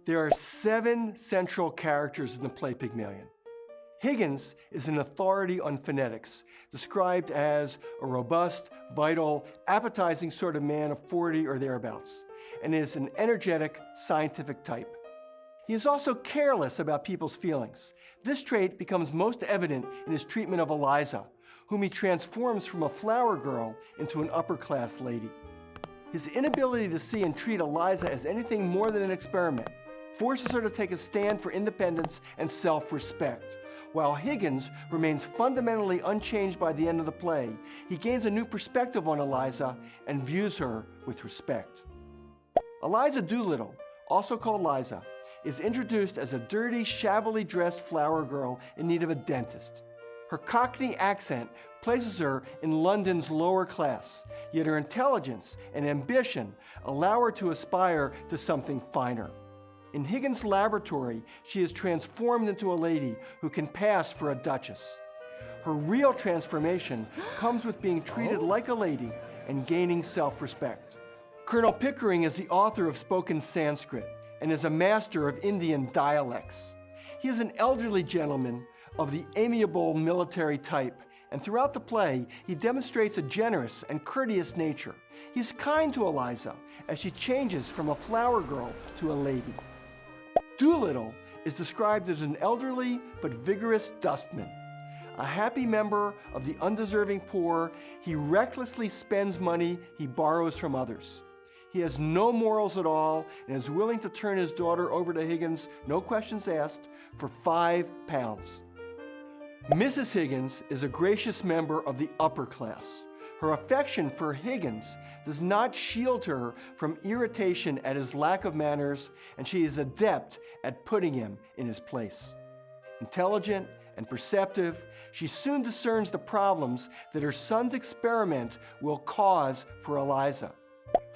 There are 7 central characters in the play Pygmalion. Higgins is an authority on phonetics, described as a robust, vital, appetizing sort of man of 40 or thereabouts, and is an energetic, scientific type. He is also careless about people's feelings. This trait becomes most evident in his treatment of Eliza, whom he transforms from a flower girl into an upper-class lady. His inability to see and treat Eliza as anything more than an experiment forces her to take a stand for independence and self-respect. While Higgins remains fundamentally unchanged by the end of the play, he gains a new perspective on Eliza and views her with respect. Eliza Dolittle, also called Liza, is introduced as a dirty, shabbily dressed flower girl in need of a dentist. Her Cockney accent places her in London's lower class, yet her intelligence and ambition allow her to aspire to something finer. In Higgins' laboratory, she is transformed into a lady who can pass for a duchess. Her real transformation comes with being treated like a lady and gaining self-respect. Colonel Pickering is the author of spoken Sanskrit and is a master of Indian dialects. He is an elderly gentleman of the amiable military type, and throughout the play, he demonstrates a generous and courteous nature. He's kind to Eliza as she changes from a flower girl to a lady. Doolittle is described as an elderly but vigorous dustman. A happy member of the undeserving poor, he recklessly spends money he borrows from others. He has no morals at all and is willing to turn his daughter over to Higgins, no questions asked, for £5. Mrs. Higgins is a gracious member of the upper class. Her affection for Higgins does not shield her from irritation at his lack of manners, and she is adept at putting him in his place. Intelligent and perceptive, she soon discerns the problems that her son's experiment will cause for Eliza.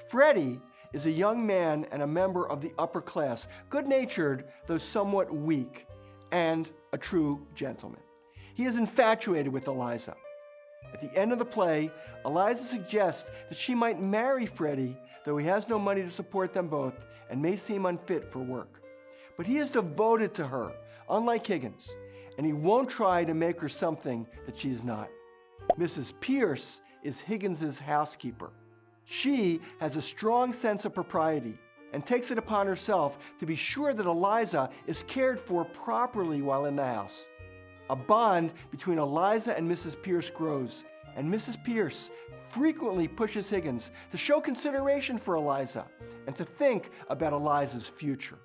Freddy is a young man and a member of the upper class, good-natured though somewhat weak, and a true gentleman. He is infatuated with Eliza. At the end of the play, Eliza suggests that she might marry Freddy, though he has no money to support them both and may seem unfit for work. But he is devoted to her, unlike Higgins, and he won't try to make her something that she is not. Mrs. Pierce is Higgins's housekeeper. She has a strong sense of propriety and takes it upon herself to be sure that Eliza is cared for properly while in the house. A bond between Eliza and Mrs. Pierce grows, and Mrs. Pierce frequently pushes Higgins to show consideration for Eliza and to think about Eliza's future.